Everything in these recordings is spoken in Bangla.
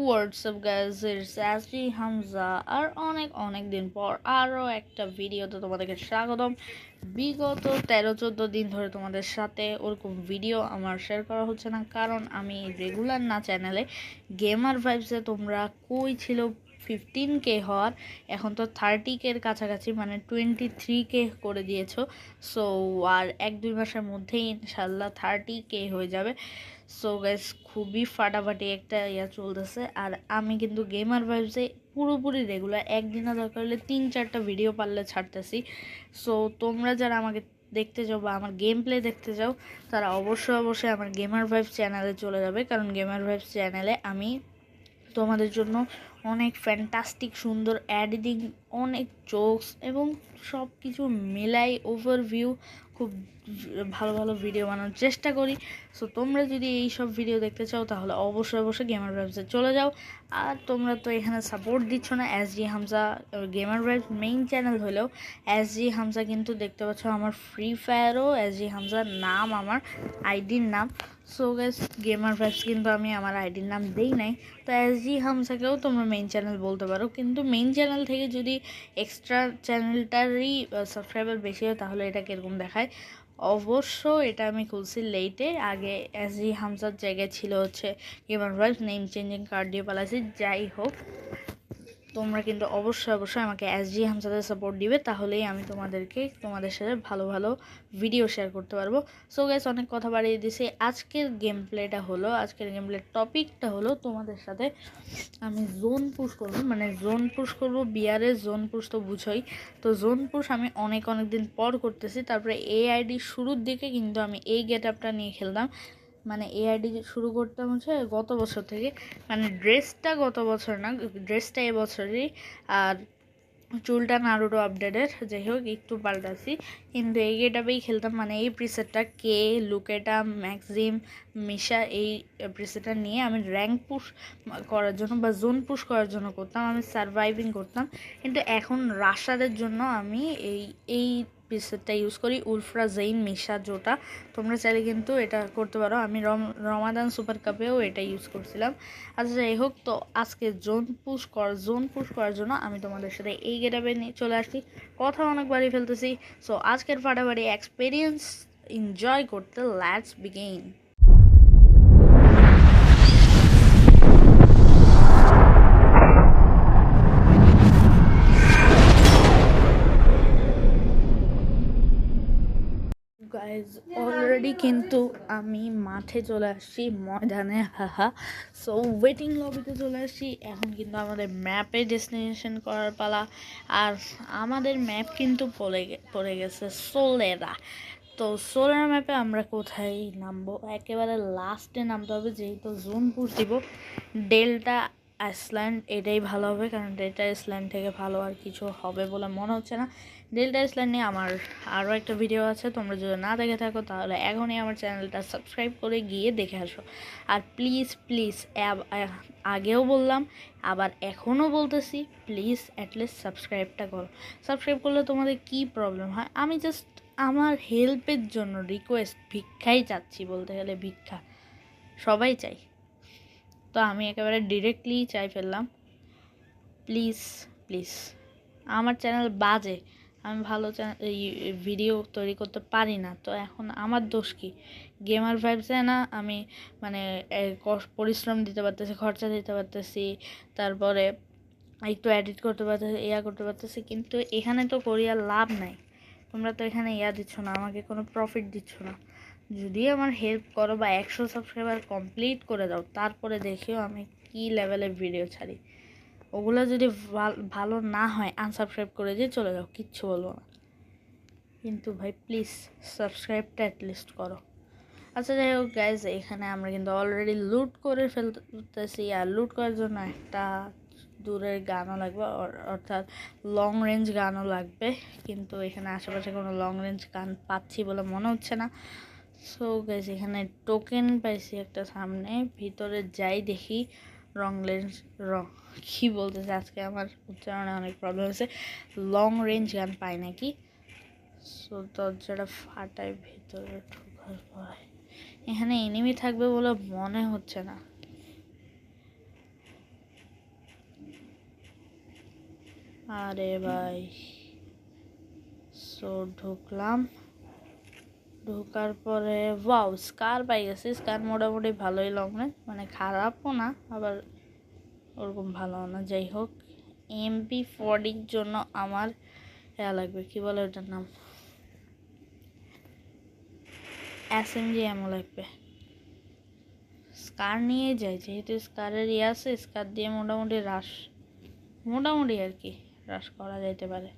WhatsApp guys, it's SG Hamza. আর অনেক দিন পর আরও একটা ভিডিওতে তোমাদেরকে স্বাগতম। বিগত 13-14 দিন ধরে তোমাদের সাথে ওরকম ভিডিও আমার শেয়ার করা হচ্ছে না, কারণ আমি রেগুলার না চ্যানেলে। গেমার ভাইবসে তোমরা কই ছিল 15K হওয়ার, এখন তো 30K কাছাকাছি, মানে 23K করে দিয়েছো। সো আর 1-2 মাসের মধ্যেই ইনশাল্লাহ 30K হয়ে যাবে। সো গাইস, খুবই ফাটাফাটি একটা চলতেছে। আর আমি কিন্তু গেমার ভাইবসে পুরোপুরি রেগুলার, একদিনে দরকার হলে 3-4টা ভিডিও পারলে ছাড়তেছি। সো তোমরা যারা আমাকে দেখতে চাও বা আমার গেম প্লে দেখতে চাও, তারা অবশ্যই আমার গেমার ভাইবস চ্যানেলে চলে যাবে, কারণ গেমার ভাইবস চ্যানেলে আমি তোমাদের জন্য অনেক ফ্যান্টাস্টিক সুন্দর এডিটিং, অনেক জোকস এবং সব কিছু মিলাই ওভারভিউ খুব ভালো ভিডিও বানানোর চেষ্টা করি। সো তোমরা যদি এই সব ভিডিও দেখতে চাও তাহলে অবশ্যই গেমার ভাইবসে চলে যাও। আর তোমরা তো এখানে সাপোর্ট দিচ্ছ না। SG Hamza gamer vibes main channel হলেও এসজি হামজা কিন্তু দেখতে পাচ্ছ আমার ফ্রি ফায়ারও এসজি হামজার নাম, আমার আইডির নাম। সো গাইস, গেমার ভাইবস কিন্তু আমি আমার আইডির নাম দেই নাই। তো এসজি হামজাকেও তোমরা মেইন চ্যানেল বলতে পারো, কিন্তু মেইন চ্যানেল থেকে যদি এক্সট্রা চ্যানেলটারই সাবস্ক্রাইবার বেশি হয় তাহলে এটা কীরকম দেখায়। অবশ্য এটা আমি খুলছি লেটে, আগে এসজি হামজার জায়গায় ছিল হচ্ছে gamer vibes, name changing card দিয়ে পালাইছি। যাই হোক, তোমরা কিন্তু অবশ্যই আমাকে এসজি হামজাদের সাপোর্ট দিবে, তাহলেই আমি তোমাদের সাথে ভালো ভিডিও শেয়ার করতে পারবো। সো গাইস, অনেক কথা বাড়িয়ে দিছি। আজকের গেম প্লের টপিকটা হলো তোমাদের সাথে আমি জোন পুশ করবো, মানে জোন পুশ করবো। বিয়ারের জোন পুশ তো বুঝোই। তো জোন পুশ আমি অনেক দিন পর করতেছি। তারপরে এই আইডি শুরুর দিকে কিন্তু আমি এই গেট আপটা নিয়ে খেলতাম, মানে এই আইডি শুরু করতাম হচ্ছে গত বছর থেকে, মানে ড্রেসটা গত বছর না, ড্রেসটা এবছরই। আর চুলটা নারুটো আপডেটের, যাই হোক একটু পাল্টাছি, কিন্তু এই গেটআপেই খেলতাম। মানে এই প্রিসেটটা কে, লুকেটা, ম্যাক্সিম, মিশা, এই প্রিসেটটা নিয়ে আমি র্যাঙ্ক পুশ করার জন্য বা জোন পুশ করার জন্য করতাম, আমি সারভাইভিং করতাম। কিন্তু এখন রাশারের জন্য আমি এই প্রিসেটটা ইউজ করি, উলফ্রা জেইন মিশা জোটা। তোমরা চাইলে কিন্তু এটা করতে পারো। আমি রমাদান সুপার কাপেও এটা ইউজ করছিলাম। আচ্ছা, যাই হোক, তো আজকে জোন পুশ করার জন্য আমি তোমাদের সাথে এই গেটআপে নিয়ে চলে আসছি। কথা অনেকবারই ফেলতেছি। সো আজকের ফাটাফাটি এক্সপিরিয়েন্স এনজয় করতে লেটস বিগিন। গাইজ, অলরেডি কিন্তু আমি মাঠে চলে আসছি, ময়দানে, সো ওয়েটিং লবিতে চলে আসছি। এখন কিন্তু আমাদের ম্যাপে ডেস্টিনেশন করার পালা। আর আমাদের ম্যাপ কিন্তু পড়ে গেছে সোলেরা। তো সোলার ম্যাপে আমরা কোথায় নামবো? একেবারে লাস্টে নামতে হবে, যেহেতু জোন পুশ দিব। ডেল্টা আইসল্যান্ড এটাই ভালো হবে, কারণ ডেল্টা আইসল্যান্ড থেকে ভালো আর কিছু হবে বলে মনে হচ্ছে না। ডেল্টা আইসল্যান্ড নিয়ে আমার আরও একটা ভিডিও আছে, তোমরা যদি না দেখে থাকো তাহলে এখনই আমার চ্যানেলটা সাবস্ক্রাইব করে গিয়ে দেখে আসো। আর প্লিজ আগেও বললাম, আবার এখনও বলতেছি, প্লিজ অ্যাটলিস্ট সাবস্ক্রাইবটা করো। সাবস্ক্রাইব করলে তোমাদের কি প্রবলেম হয়? আমি জাস্ট আমার হেল্পের জন্য রিকোয়েস্ট, ভিক্ষাই চাচ্ছি, বলতে গেলে ভিক্ষা সবাই চাই। তো আমি একেবারে ডিরেক্টলি চাই ফেললাম, প্লিজ। আমার চ্যানেল বাজে, আমি ভালো ভিডিও তৈরি করতে পারি না, তো এখন আমার দোষ কি? গেমার ভাইবসে না আমি মানে পরিশ্রম দিতে পারতেছি, খরচা দিতে পারতেছি, তারপরে একটু এডিট করতে পারতেছি, করতে পারতেছি, কিন্তু এখানে তো করিয়া লাভ নাই। তোমরা তো এখানে দিচ্ছ না, আমাকে কোনো প্রফিট দিচ্ছ না। যদি আমার হেল্প করো বা 100 সাবস্ক্রাইবার কমপ্লিট করে দাও, তারপরে দেখিও আমি কি লেভেলের ভিডিও ছাড়ি। ওগুলো যদি ভালো না হয় আনসাবস্ক্রাইব করে দিয়ে চলে যাও, কিচ্ছু বলবো না। কিন্তু ভাই প্লিজ সাবস্ক্রাইবটা অ্যাটলিস্ট করো। আচ্ছা, যাই হোক গাইজ, এখানে আমরা কিন্তু অলরেডি লুট করে ফেলতেছি। আর লুট করার জন্য একটা দূরের গানও লাগবে, অর্থাৎ লং রেঞ্জ গানও লাগবে, কিন্তু এখানে আশেপাশে কোনো লং রেঞ্জ গান পাচ্ছি বলে মনে হচ্ছে না। সো গাইজ, এখানে টোকেন পাইছি একটা সামনে, ভিতরে যাই দেখি কি বলতেছে, আজকে আমার উচ্চারণে অনেক প্রবলেম হয়েছে। লং রেঞ্জ গান পাই নাকি? সো দরজাটা ফাটায় ভিতরে ঢোকার পরে এখানে এনিমি থাকবে বলে মনে হচ্ছে না। আরে ভাই, সো ঢুকলাম, ঢোকার পরে ওয়াও স্কার পাই গেছি। স্কার মোটামুটি ভালোই লং রেঞ্জ, মানে খারাপও না আবার ওরকম ভালো না। যাই হোক, MP40 জন্য আমার লাগবে, কি বলে ওটার নাম, SMG এমও লাগবে। স্কার নিয়ে যাই, যেহেতু স্কারের আছে, স্কার দিয়ে মোটামুটি আর কি রাশ করা যাইতে পারে।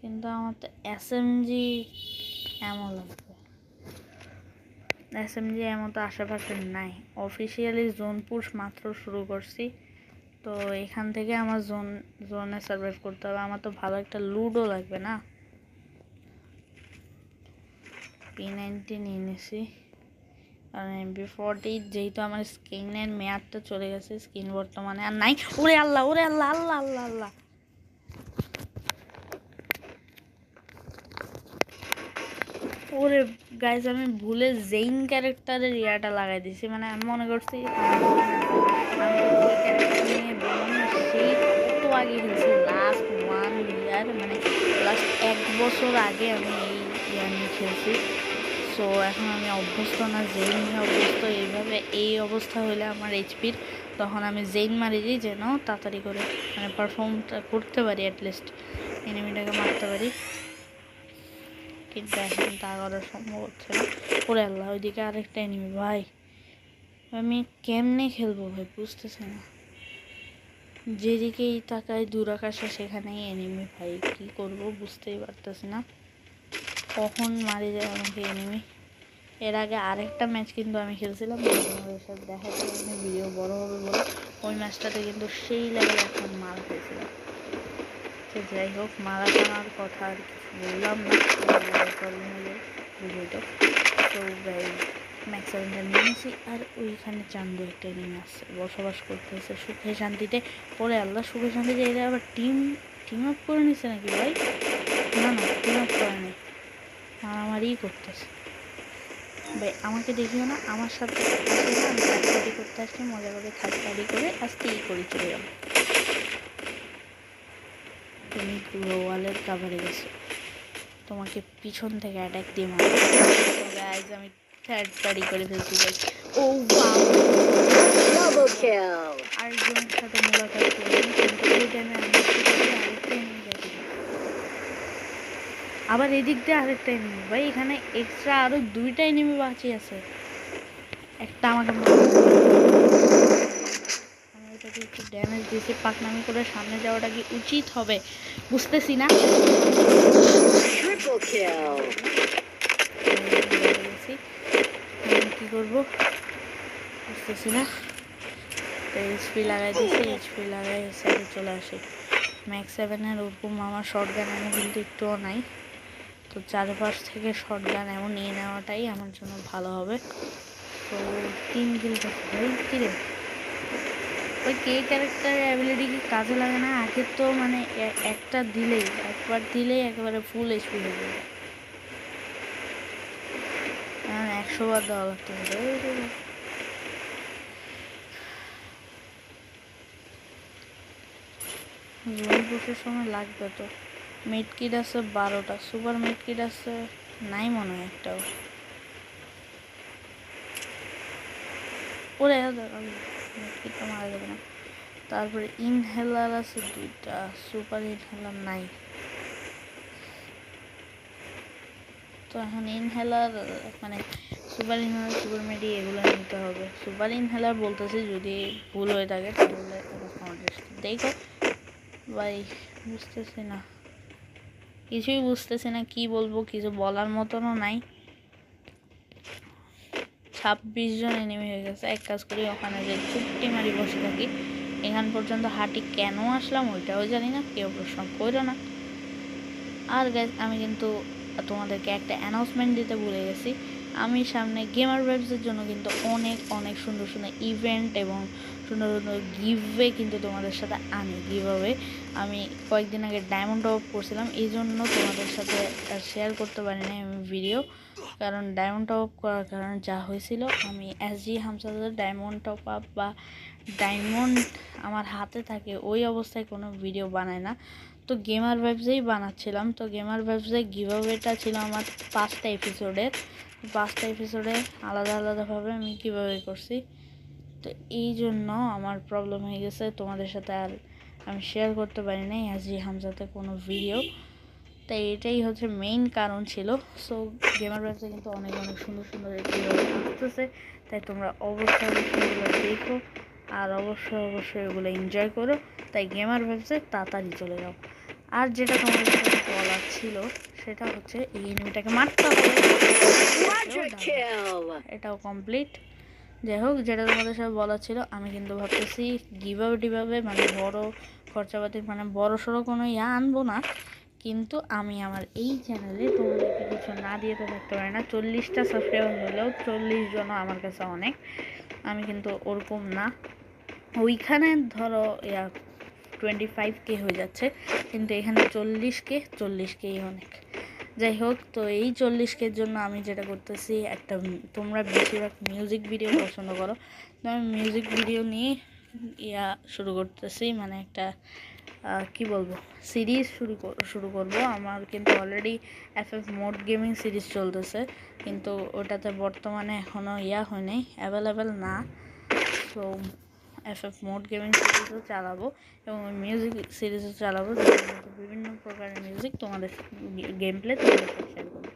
কিন্তু আমার তো SMG এমও লাগবে। SMG এমন তো আশেপাশে নাই। অফিসিয়ালি জোন পুশ মাত্র শুরু করছি, তো এখান থেকে আমার জোনে সার্ভাইভ করতে হবে। আমার তো ভালো একটা লুডও লাগবে না। P90 নিয়ে নিছি, কারণ MP40 যেহেতু আমার স্কিনের মেয়াদটা চলে গেছে, স্কিন বর্তমানে আর নাই। ওরে আল্লাহ, ওরে আল্লাহ, আল্লাহ আল্লাহ আল্লাহ। ওরে গাইজ, আমি ভুলে জেইন ক্যারেক্টারের ইয়াটা লাগাই দিছি। মানে আমি মনে করছি নিয়ে বললাম না, সেই কত আগে খেলছি, লাস্ট 1 ইয়ার, মানে লাস্ট 1 বছর আগে আমি এই ইয়া নিয়ে খেলছি। সো এখন আমি অভ্যস্ত না, জেইন নিয়ে অভ্যস্ত। এইভাবে এই অবস্থা হলে আমার এইচপির, তখন আমি জেইন মারি দিই যেন তাড়াতাড়ি করে মানে পারফর্মটা করতে পারি, অ্যাটলিস্ট এনিমিটাকে মারতে পারি। কিন্তু এখন তা করা সম্ভব হচ্ছে না। ওরে আল্লাহ, ওইদিকে আরেকটা এনিমি। ভাই আমি কেমনে খেলবো ভাই, বুঝতেছি না। যেদিকেই তাকাই দূরাকাশে সেখানেই এনিমি। ভাই কি করব বুঝতেই পারতেছি না, কখন মারি যায় আমাকে এনিমি। এর আগে আরেকটা ম্যাচ কিন্তু আমি খেলছিলাম, তোমাদের সাথে দেখা যায় অনেক ভিডিও বড় হবে বলে। ওই ম্যাচটাতে কিন্তু সেই লেভেলে একটা মার খেয়েছিলাম। তো যাই হোক, মারা টানার কথা আর কিছু বললাম না, বুঝেই তো। তো ভাই ম্যাক্স 7টা নিয়েছি, আর ওইখানে চান্দু একটা নিয়ে আসছে, বসবাস করতেছে সুখে শান্তিতে। পরে আল্লাহ, সুখে শান্তিতে এরা আবার টিম আপ করে নিচ্ছে নাকি ভাই? না না, টিম আপ করে নেই, মারামারিই করতেছে। ভাই আমাকে দেখিও না, আমার সাথে আসে না, আমি খালি করতে আসছি, মজা করে খালি করে আজকে করি চলে যাবো। তুমি পুরো ওয়ালের কাভারে গেছো, তোমাকে পিছন থেকে অ্যাটাক দিয়ে মারবো। গাইস আমি থার্ড পার্টি করে ফেলছি গাইস। ও ওয়াও, ডাবল কিল। আরেকজনের সাথে মোলাকাত করলাম, কিন্তু ওই টাইমে আরেকটা এনিমি যাচ্ছে। আবার এদিক দিয়ে আরেকটা এনিমি। ভাই এখানে এক্সট্রা আরো 2টা এনিমি বাকি আছে। একটা আমাকে এটাকে একটু ড্যামেজ দিয়েছি। পাকনামি করে সামনে যাওয়াটা কি উচিত হবে বুঝতেছি না। কি করবো বুঝতেছি না। এইচপি লাগাই দিয়েছি, এইচপি লাগাই সাইডে চলে আসি। ম্যাক্স 7-এর ওরকম আমার শর্ট গান এমন কিন্তু একটুও নাই, তো চারপাশ থেকে শর্ট গান এমন নিয়ে নেওয়াটাই আমার জন্য ভালো হবে। তো 3 কিল ভাই। কিরে ওই কে ক্যারেক্টারের অ্যাবিলিটি কি কাজে লাগে না? আগে তো মানে একবার দিলেই একেবারে ফুল এইচপি হয়ে যাবে, 100 বার দেওয়া লাগতে হবে। জোন পুশের সময় লাগবে তো। মিড কিট আছে 12টা, সুপার মিড কিট আছে নাই মনে হয় একটাও। ওরে মিড কিটটা মারা যাবে না। তারপরে ইনহেলার আছে 2টা, সুপার ইনহেলার নাই। তো এখন ইনহেলার মানে সুপার ইনহেলার, সুপার মেডি এগুলো নিতে হবে। সুপার ইনহেলার বলতেছি, যদি ভুল হয়ে থাকে তাহলে দেখো ভাই। বুঝতেছি না, কিছুই বুঝতেছি না, কি বলবো, কিছু বলার মতনও নাই। 26 জন এনিমি হয়ে গেছে। এক কাজ করি, ওখানে যে চুপটি মারি বসে থাকি। এখান পর্যন্ত হাঁটি কেন আসলাম ওইটাও জানি না, কেউ প্রশ্ন করো না। আর গাইস আমি কিন্তু তোমাদেরকে একটা অ্যানাউন্সমেন্ট দিতে ভুলে গেছি। আমি সামনে গেমার ভাইবসের জন্য কিন্তু অনেক অনেক সুন্দর সুন্দর ইভেন্ট এবং সুন্দর সুন্দর গিভওয়ে কিন্তু তোমাদের সাথে আনি। গিভওয়ে আমি কয়েকদিন আগে ডায়মন্ড টপ আপ করছিলাম, এই জন্য তোমাদের সাথে শেয়ার করতে পারিনি আমি ভিডিও, কারণ ডায়মন্ড টপ আপ করার কারণে যা হয়েছিল, আমি এসজি হামজাদের ডায়মন্ড টপ আপ বা ডায়মন্ড আমার হাতে থাকে ওই অবস্থায় কোনো ভিডিও বানায় না। তো গেমার ভাইবসেই বানাচ্ছিলাম। তো গেমার ভাইবসে গিভওয়েটা ছিল আমার 5টা এপিসোডের, 5টা এপিসোডে আলাদা আলাদাভাবে আমি গিভওয়ে করছি। তো এই জন্য আমার প্রবলেম হয়ে গেছে, তোমাদের সাথে আর আমি শেয়ার করতে পারি নাই এসজি হামজাতে কোনো ভিডিও। তাই এটাই হচ্ছে মেইন কারণ ছিল। সো গেমার ভাইবসে কিন্তু অনেক অনেক সুন্দর সুন্দর গিভওয়ে আসতেছে, তাই তোমরা অবশ্যই অবশ্যই এগুলো দেখো আর অবশ্যই অবশ্যই এগুলো এনজয় করো। তাই গেমার ভাইবসে তাড়াতাড়ি চলে যাও। আর যেটা তোমাদের সাথে বলার ছিল সেটা হচ্ছে এই এনিমিটাকে মারতে হবে, এটাও কমপ্লিট। যাই হোক, যেটা তোমাদের সাথে বলার ছিল, আমি কিন্তু ভাবতেছি গিভওয়ে টিভাবে মানে বড় খরচাপাতি মানে বড় সড়ো কোনো আনবো না, কিন্তু আমি আমার এই চ্যানেলে তোমাদেরকে কিছু না দিয়ে তো থাকতে পারি না। 40টা সাবস্ক্রাইবার হলেও 40 জনও আমার কাছে অনেক। আমি কিন্তু ওরকম না, ওইখানে ধরো 25K হয়ে যাচ্ছে, কিন্তু এখানে 40Kই অনেক। যাই হোক, তো এই 40Kর জন্য আমি যেটা করতেছি, একটা তোমরা বেশিরভাগ মিউজিক ভিডিও পছন্দ করো, তো আমি মিউজিক ভিডিও নিয়ে শুরু করতেছি, মানে একটা কি বলবো সিরিজ শুরু করব। আমার কিন্তু already FF mode gaming series চলতেছে, কিন্তু ওটাতে বর্তমানে এখনও হয় নাই, অ্যাভেলেবেল না। সো FF মোড গেমিং সিরিজও চালাবো এবং মিউজিক সিরিজও চালাবো, বিভিন্ন প্রকারের মিউজিক তোমাদের গেম প্লে তোমাদের সাথে শেয়ার করবো।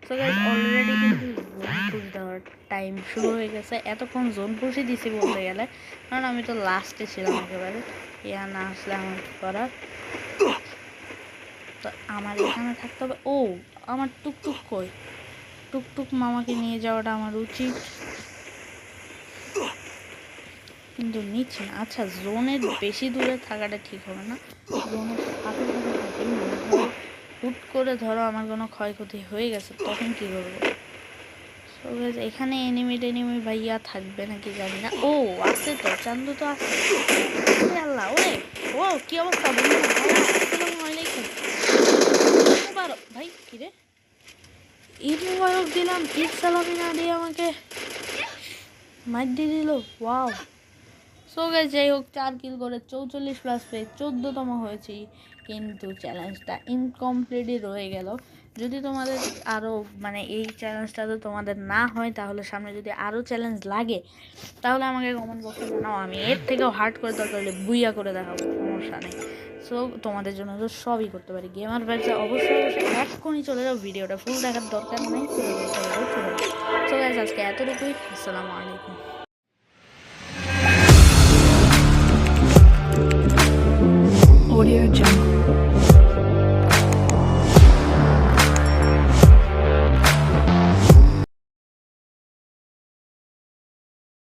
সো গাইস, অলরেডি কিন্তু জোন পুশ দেওয়ার টাইম শুরু হয়ে গেছে। এতক্ষণ জোন পুশই দিছি বলতে গেলে, কারণ আমি তো লাস্টে ছিলাম একেবারে, না আসলে আমার কি করার। তো আমার এখানে থাকতে হবে। ও, আমার টুকটুক কই? টুকটুক মামাকে নিয়ে যাওয়াটা আমার উচিত, কিন্তু নিচ্ছি না। আচ্ছা, জোনের বেশি দূরে থাকাটা ঠিক হবে না, জোনের সাথে সাথে থাকি। হুট করে ধরো আমার কোনো ক্ষয়ক্ষতি হয়ে গেছে, তখন কী করবো? সো গাইস, এখানে এনিমি ভাইয়া থাকবে নাকি জানি না। ও আছে তো, চান্দু তো আছে। আল্লাহ, ওরে ও কি অবস্থা বন্ধু? আসসালামু আলাইকুম। মুবারক ভাই, কি রে? ঈদ মুবারক দিলাম, ঈদ সালামি না দিয়ে আমাকে মাইর দিয়ে দিল। ওয়াও। সো গাইস, যাই হোক, 4 কিল করে 44+ পেয়ে 14তম হয়েছি, কিন্তু চ্যালেঞ্জটা ইনকমপ্লিটই রয়ে গেল। যদি তোমাদের আরও মানে এই চ্যালেঞ্জটা তো তোমাদের না হয়, তাহলে সামনে যদি আরও চ্যালেঞ্জ লাগে তাহলে আমাকে কমেন্ট বক্সে জানাও, আমি এর থেকেও হার্ড করে দরকার হলে বুইয়া করে দেখাবো, সমস্যা নেই। সো তোমাদের জন্য তো সবই করতে পারি। গেমার ভাইবসে অবশ্যই অবশ্যই এক্ষুনি চলে যাও, ভিডিওটা ফুল দেখার দরকার নেই, চলে যাও। সো গাইস, আজকে এতটুকুই। আসসালামু আলাইকুম। Audio Jungle.